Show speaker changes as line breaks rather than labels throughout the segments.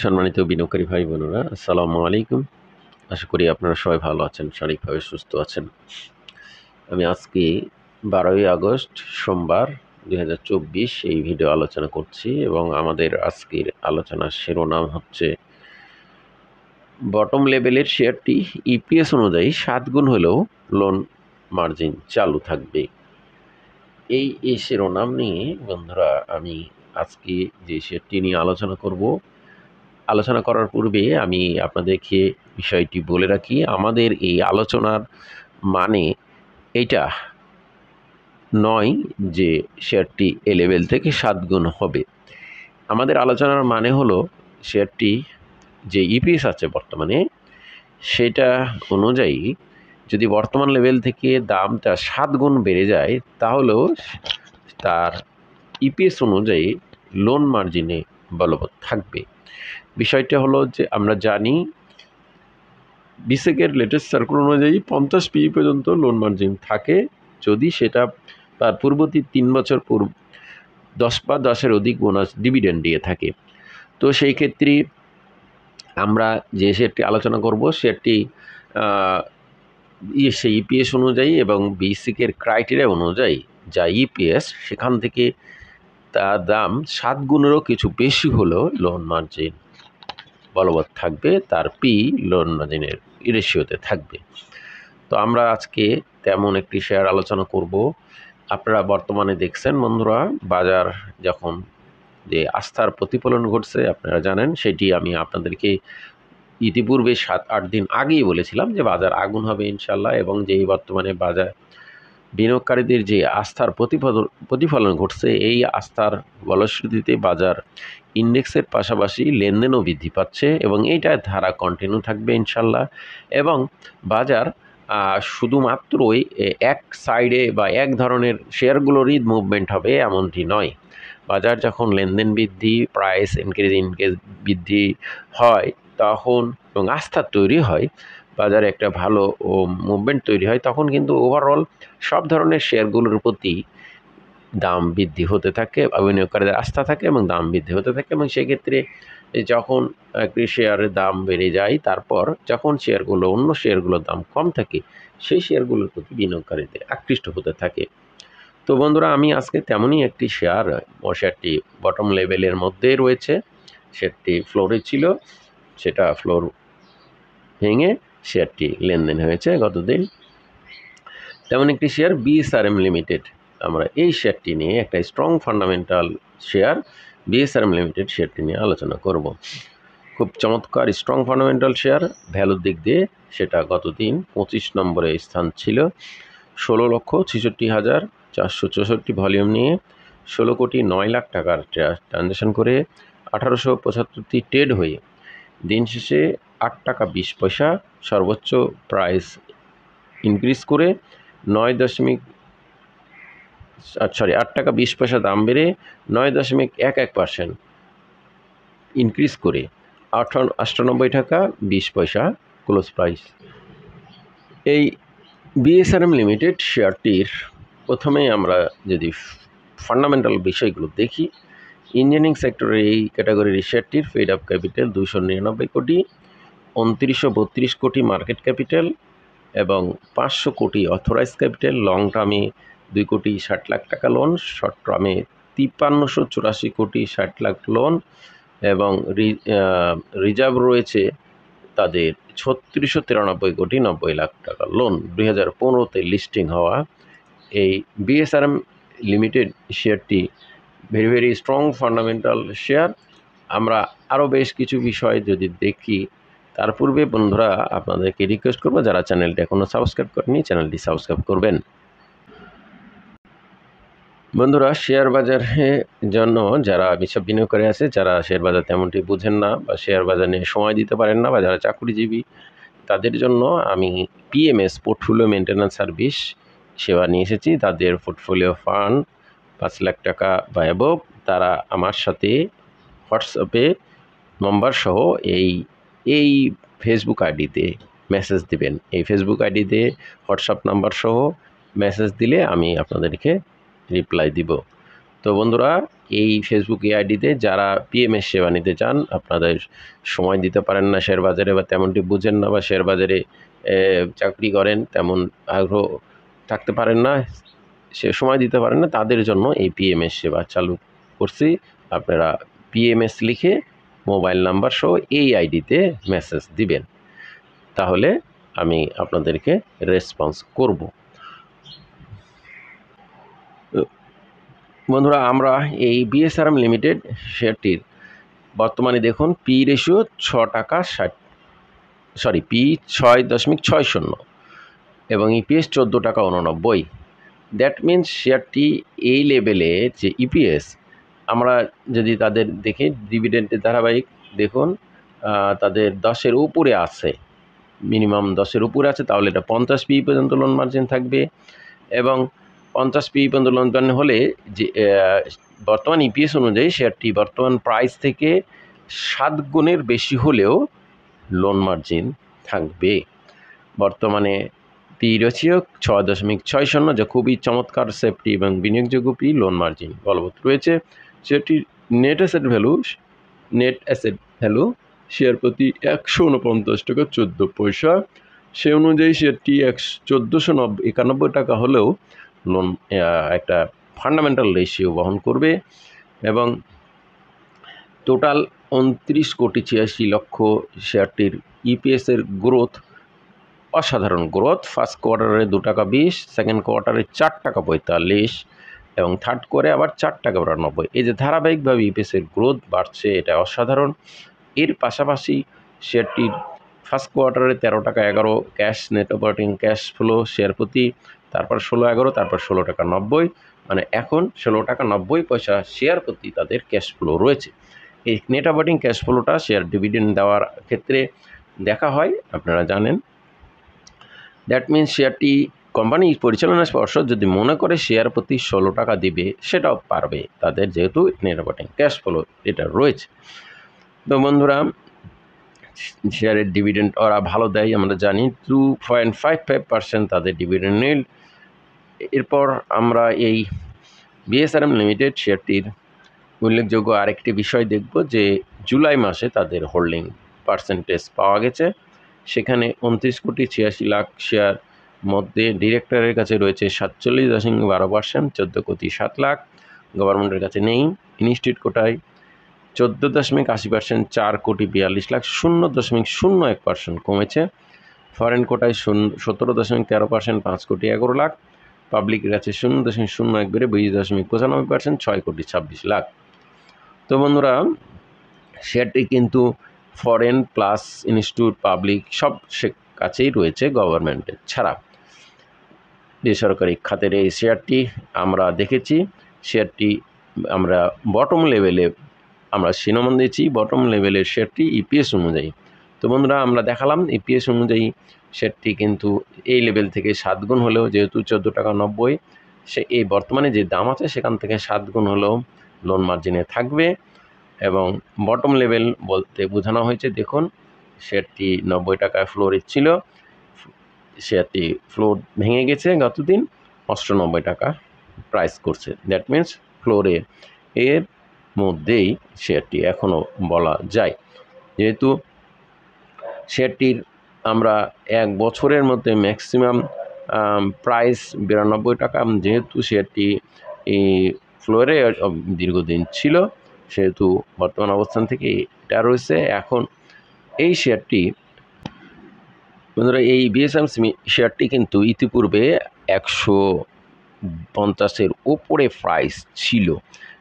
সম্মানিত বিনিয়োগকারী ভাই বোনেরা, আসসালামু আলাইকুম। আশা করি আপনারা সবাই ভালো আছেন, শারীরিকভাবে সুস্থ আছেন। আমি আজকে 12ই আগস্ট সোমবার 2024 এই ভিডিও আলোচনা করছি এবং আমাদের আজকের আলোচনার শিরোনাম হচ্ছে বটম লেভেলের শেয়ারটি ইপিএস অনুযায়ী 7 গুণ হলেও লোন মার্জিন চালু থাকবে। এই শিরোনাম নিয়ে বন্ধুরা আমি আজকে যে শেয়ারটি নিয়ে আলোচনা করার পূর্বে আমি আপনাদেরকে বিষয়টি বলে রাখি, আমাদের এই আলোচনার মানে এইটা নয় যে শেয়ারটি এ লেভেল থেকে 7 গুণ হবে। আমাদের আলোচনার মানে হলো শেয়ারটি যে ইপিএস আছে বর্তমানে, সেটা অনুযায়ী যদি বর্তমান লেভেল থেকে দামটা 7 গুণ বেড়ে যায়, তাহলেও তার ইপিএস অনুযায়ী লোন মার্জিনে বলবৎ থাকবে। বিষয়টা হলো যে আমরা জানি বিসেকের লেটেস্ট সার্কুলার অনুযায়ী 50 পিই পর্যন্ত লোন মার্জিন থাকে যদি সেটা তার পূর্ববর্তী 3 বছর 10 বা 10-এর অধিক বোনাস ডিভিডেন্ড দিয়ে থাকে। তো সেই ক্ষেত্রে আমরা যে শেয়ারটি আলোচনা করব সেটি সেই ইপিএস অনুযায়ী এবং বিসিকের ক্রাইটেরিয়া অনুযায়ী যা ইপিএস, সেখান থেকে তার দাম 7 গুণেরও কিছু বেশি হলেও লোন মার্জিন বলবৎ থাকবে, তার পি লোন মার্জিনের রেশিওতে থাকবে। তো আমরা আজকে তেমন একটি শেয়ার আলোচনা করব। আপনারা বর্তমানে দেখছেন বন্ধুরা, বাজার যখন যে আস্থার প্রতিফলন ঘটছে আপনারা জানেন, সেটি আমি আপনাদেরকে ইতিপূর্বে 7-8 দিন আগেই বলেছিলাম যে বাজার আগুন হবে ইনশাল্লাহ, এবং যেই বর্তমানে বাজার বিনিয়োগকারীদের যে আস্থার প্রতিফলন ঘটছে, এই আস্থার ফলশ্রুতিতে বাজার ইন্ডেক্সের পাশাপাশি লেনদেনও বৃদ্ধি পাচ্ছে এবং এইটার ধারা কন্টিনিউ থাকবে ইনশাল্লাহ। এবং বাজার শুধুমাত্রই এক সাইডে বা এক ধরনের শেয়ারগুলোরই মুভমেন্ট হবে এমনটি নয়। বাজার যখন লেনদেন বৃদ্ধি, প্রাইস ইনক্রিজ বৃদ্ধি হয় তখন এবং আস্থা তৈরি হয়, বাজারে একটা ভালো মুভমেন্ট তৈরি হয়, তখন কিন্তু ওভারঅল সব ধরনের শেয়ারগুলোর প্রতি দাম বৃদ্ধি হতে থাকে, বিনিয়োগকারীদের আস্থা থাকে এবং দাম বৃদ্ধি হতে থাকে। এবং সেক্ষেত্রে যখন একটি শেয়ারের দাম বেড়ে যায়, তারপর যখন অন্য শেয়ারগুলোর দাম কম থাকে, সেই শেয়ারগুলোর প্রতি বিনিয়োগকারীদের আকৃষ্ট হতে থাকে। তো বন্ধুরা, আমি আজকে তেমনই একটি শেয়ারটি বটম লেভেলের মধ্যে রয়েছে, শেয়ারটি ফ্লোরে ছিল, সেটা ফ্লোর ভেঙে শেয়ারটি লেনদেন হয়েছে গতদিন। তেমন একটি শেয়ার বিএসআরএম লিমিটেড। আমরা এই শেয়ারটি নিয়ে একটা strong fundamental share BSRM limited শেয়ারটি নিয়ে আলোচনা করব। খুব চমৎকার স্ট্রং ফান্ডামেন্টাল শেয়ার। ভ্যালুর দিক দিয়ে সেটা গতদিন 25 নম্বরে স্থান ছিল। 16,66,464 ভলিউম নিয়ে 16,09,00,000 টাকার ট্রানজ্যাকশন করে 1875টি ট্রেড হয়ে দিন শেষে 8 টাকা 20 পয়সা সর্বোচ্চ প্রাইস ইনক্রিজ করে 8 টাকা 20 পয়সা দাম বেড়ে 9.11% ইনক্রিজ করে 98 টাকা 20 পয়সা ক্লোজ প্রাইস। এই বিএসআরএম লিমিটেড শেয়ারটির প্রথমেই আমরা যদি ফান্ডামেন্টাল বিষয়গুলো দেখি, ইঞ্জিনিয়ারিং সেক্টরের এই ক্যাটাগরির শেয়ারটির পেইড আপ ক্যাপিটাল 299 কোটি, 2932 কোটি মার্কেট ক্যাপিটাল এবং 500 কোটি অথরাইজ ক্যাপিটাল। লং টার্মে 2 কোটি 60 লাখ টাকা লোন, শর্ট টার্মে 5384 কোটি 60 লাখ লোন এবং রিজার্ভ রয়েছে তাদের 3693 কোটি 90 লাখ টাকা লোন। 2015-তে লিস্টিং হওয়া এই বিএসআরএম লিমিটেড শেয়ারটি ভেরি স্ট্রং ফান্ডামেন্টাল শেয়ার। আমরা আরও বেশ কিছু বিষয় যদি দেখি, তার পূর্বে বন্ধুরা আপনাদেরকে রিকোয়েস্ট করবো, যারা চ্যানেলটি এখনও সাবস্ক্রাইব করেনি চ্যানেলটি সাবস্ক্রাইব করবেন। বন্ধুরা, শেয়ার বাজারের জন্য যারা বিশেষ বিনিয়োগকারী আছে, যারা শেয়ার বাজার তেমনটি বুঝেন না বা শেয়ার বাজার নিয়ে সময় দিতে পারেন না, বা যারা চাকরিজীবী, তাদের জন্য আমি পিএমএস পোর্টফোলিও মেনটেন্যান্স সার্ভিস সেবা নিয়ে এসেছি। তাদের পোর্টফোলিও ফান্ড 5 লাখ টাকা বা অ্যাবভ, তারা আমার সাথে হোয়াটসঅ্যাপে নম্বর সহ এই ফেসবুক আইডিতে মেসেজ দিবেন। এই ফেসবুক আইডিতে হোয়াটসঅ্যাপ নাম্বার সহ মেসেজ দিলে আমি আপনাদেরকে রিপ্লাই দিব। তো বন্ধুরা, এই ফেসবুক আইডিতে যারা পিএমএস সেবা নিতে চান, আপনাদের সময় দিতে পারেন না শেয়ার বাজারে, বা তেমনটি বুঝেন না, বা শেয়ার বাজারে চাকরি করেন তেমন আগ্রহ থাকতে পারেন না, সে সময় দিতে পারেন না, তাদের জন্য এই পিএমএস সেবা চালু করছি। আপনারা পিএমএস লিখে মোবাইল নাম্বার সহ এই আইডিতে মেসেজ দিবেন, তাহলে আমি আপনাদেরকে রেসপন্স করব। বন্ধুরা, আমরা এই বিএসআরএম লিমিটেড শেয়ারটির বর্তমানে দেখুন পি রেশিও 6.60 এবং ইপিএস 14.89। দ্যাট মিনস শেয়ারটি এই লেভেলে যে ইপিএস, আমরা যদি তাদের দেখি ডিভিডেন্ডের ধারাবাহিক দেখুন, তাদের 10-এর উপরে আছে, মিনিমাম 10-এর উপরে আছে, তাহলে এটা 50 পি পর্যন্ত লোন মার্জিন থাকবে। এবং 50 পি পর্যন্ত লোন মার্জিন হলে যে বর্তমান ইপিএস অনুযায়ী শেয়ারটি বর্তমান প্রাইস থেকে 7 গুণের বেশি হলেও লোন মার্জিন থাকবে। বর্তমানে পি রেশিও 6.60, যা খুবই চমৎকার, সেফটি এবং বিনিয়োগযোগ্য পি, লোন মার্জিন বলবৎ রয়েছে। শেয়ারটির নেট অ্যাসেট ভ্যালু শেয়ার প্রতি 149.14 টাকা। সে অনুযায়ী শেয়ারটি 1491 টাকা হলেও লোন একটা ফান্ডামেন্টাল রেশিও বহন করবে। এবং টোটাল 29,86,00,000 শেয়ারটির ইপিএসের গ্রোথ, অসাধারণ গ্রোথ। ফার্স্ট কোয়ার্টারে 2.20 টাকা, সেকেন্ড কোয়ার্টারে 4.45 টাকা, এবং থার্ড কোয়ার্টারে আবার 4.92 টাকা। এই যে ধারাবাহিকভাবে ইপিএসের গ্রোথ বাড়ছে, এটা অসাধারণ। এর পাশাপাশি শেয়ারটির ফার্স্ট কোয়ার্টারে 13.11 টাকা cash net operating cash flow share প্রতি, তারপর 16.11, তারপর 16.90 টাকা, মানে এখন 16.90 টাকা শেয়ার প্রতি তাদের ক্যাশ ফ্লো রয়েছে। এই নেট অপারেটিং ক্যাশ ফ্লোটা শেয়ার ডিভিডেন্ড দেওয়ার ক্ষেত্রে দেখা হয়, আপনারা জানেন। দ্যাট মিনস শেয়ারটি কোম্পানি পরিচালনা পর্ষদ যদি মনে করে শেয়ার প্রতি 16 টাকা দিবে, সেটাও পারবে, তাদের যেহেতু নেট অপারেটিং ক্যাশ ফ্লো এটা রয়েছে। তো বন্ধুরা, শেয়ারের ডিভিডেন্ড ওরা ভালো দেয়, আমরা জানি 2.55% তাদের ডিভিডেন্ড নীল। এরপর আমরা এই বিএসআরএম লিমিটেড শেয়ারটির উল্লেখযোগ্য আরেকটি বিষয় দেখব, যে জুলাই মাসে তাদের হোল্ডিং পার্সেন্টেজ পাওয়া গেছে। সেখানে 29,86,00,000 শেয়ার মধ্যে ডিরেক্টরের কাছে রয়েছে 47.12%, 14,07,00,000 গভর্নমেন্টের কাছে নেই। ইনস্টিটিউট কোটায় 14.80%, 4,42,00,000, 0.01% কমেছে। ফরেন কোটায় 17.13%, 5,11,00,000। পাবলিকের কাছে 0.01 বেড়ে 20.95%, 6,26,00,000। তো বন্ধুরা, শেয়ারটি কিন্তু ফরেন প্লাস ইনস্টিটিউট পাবলিক সব কাছেই রয়েছে, গভর্নমেন্টের ছাড়া। বেসরকারি খাতের এই শেয়ারটি আমরা দেখেছি। শেয়ারটি আমরা বটম লেভেলে আমরা শিরোমান দিয়েছি, বটম লেভেলের শেয়ারটি ইপিএস অনুযায়ী। তো বন্ধুরা, আমরা দেখালাম ইপিএস অনুযায়ী শেয়ারটি কিন্তু এই লেভেল থেকে 7 গুণ হলেও, যেহেতু 14.90 টাকা, সে এই বর্তমানে যে দাম আছে সেখান থেকে 7 গুণ হলেও লোন মার্জিনে থাকবে। এবং বটম লেভেল বলতে বোঝানো হয়েছে, দেখুন শেয়ারটি 90 টাকায় ফ্লোরে ছিল, শেয়ারটি ফ্লোর ভেঙে গেছে, গতদিন 98 টাকা প্রাইস করছে। দ্যাট মিনস ফ্লোরে এর মধ্যেই শেয়ারটি এখনও বলা যায়। যেহেতু শেয়ারটির আমরা 1 বছরের মধ্যে ম্যাক্সিমাম প্রাইস 92 টাকা, যেহেতু শেয়ারটি এই ফ্লোরে দীর্ঘদিন ছিল, সেহেতু বর্তমান অবস্থান থেকে এটা রয়েছে। এখন এই শেয়ারটি, বন্ধুরা, এই বিএসএম শেয়ারটি কিন্তু ইতিপূর্বে 150-এর উপরে প্রাইস ছিল।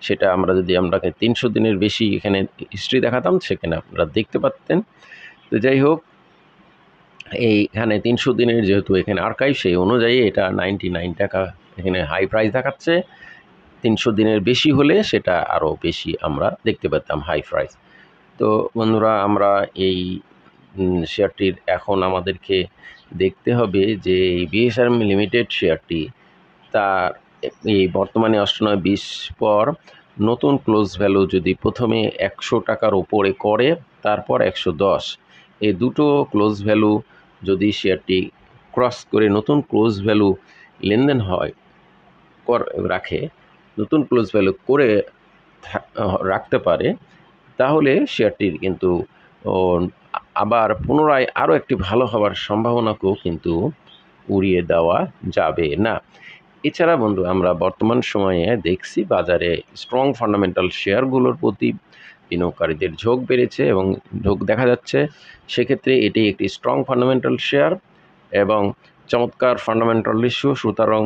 সেটা আমরা যদি আপনাকে 300 দিনের বেশি এখানে হিস্ট্রি দেখাতাম, সেখানে আপনারা দেখতে পারতেন। তো যাই হোক, এইখানে 300 দিনের যেহেতু এখানে আর্কাইভ, সেই অনুযায়ী এটা 99 টাকা এখানে হাই প্রাইস দেখাচ্ছে। 300 দিনের বেশি হলে সেটা আরও বেশি আমরা দেখতে পেতাম হাই প্রাইস। তো বন্ধুরা, আমরা এই শেয়ারটির এখন আমাদেরকে দেখতে হবে যে এই বিএসআরএম লিমিটেড শেয়ারটি তার এই বর্তমানে 98.20 পর নতুন ক্লোজ ভ্যালু যদি প্রথমে 100 টাকার উপরে করে, তারপর 110, এই দুটো ক্লোজ ভ্যালু যদি শেয়ারটি ক্রস করে নতুন ক্লোজ ভ্যালু লেনদেন হয় রাখে, নতুন ক্লোজ ভ্যালু করে রাখতে পারে, তাহলে শেয়ারটির কিন্তু ও আবার পুনরায় আরও একটি ভালো হওয়ার সম্ভাবনাকেও কিন্তু উড়িয়ে দেওয়া যাবে না। এছাড়া বন্ধু, আমরা বর্তমান সময়ে দেখছি বাজারে স্ট্রং ফান্ডামেন্টাল শেয়ারগুলোর প্রতি বিনিয়োগকারীদের ঝোঁক বেড়েছে এবং ঝোঁক দেখা যাচ্ছে। সেক্ষেত্রে এটি একটি স্ট্রং ফান্ডামেন্টাল শেয়ার এবং চমৎকার ফান্ডামেন্টাল ইস্যু। সুতরাং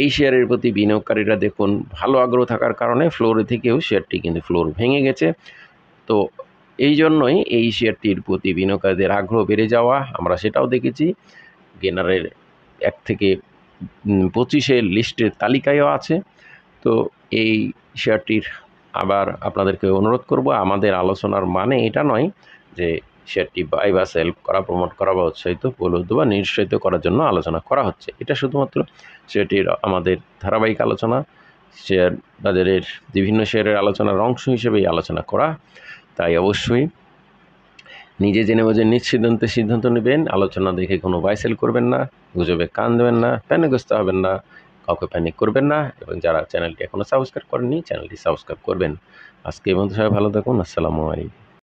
এই শেয়ারের প্রতি বিনিয়োগকারীরা দেখুন ভালো আগ্রহ থাকার কারণে ফ্লোরে থেকেও শেয়ারটি কিন্তু ফ্লোর ভেঙে গেছে। তো এই জন্যই এই শেয়ারটির প্রতি বিনিয়োগকারীদের আগ্রহ বেড়ে যাওয়া আমরা সেটাও দেখেছি। গেনারের 1 থেকে 25 লিস্টের তালিকায়ও আছে। তো এই শেয়ারটির আবার আপনাদেরকে অনুরোধ করব, আমাদের আলোচনার মানে এটা নয় যে শেয়ারটি বাই বা সেল করা, প্রমোট করা বা উৎসাহিত প্রলুব্ধ বা নিরুৎসাহিত করার জন্য আলোচনা করা হচ্ছে। এটা শুধুমাত্র শেয়ারটির আমাদের ধারাবাহিক আলোচনা, শেয়ার বাজারের বিভিন্ন শেয়ারের আলোচনার অংশ হিসেবেই আলোচনা করা। তাই অবশ্যই নিজে জেনে বুঝে নিজ সিদ্ধান্ত নেবেন। আলোচনা দেখে কোনো বাই সেল করবেন না, গুজবে কান দেবেন না, প্যানিকগ্রস্ত হবেন না, কাউকে প্যানিক করবেন না এবং যারা চ্যানেলটি এখনও সাবস্ক্রাইব করেননি চ্যানেলটি সাবস্ক্রাইব করবেন। আজকে এই পর্যন্ত, সবাই ভালো থাকুন। আসসালামু আলাইকুম।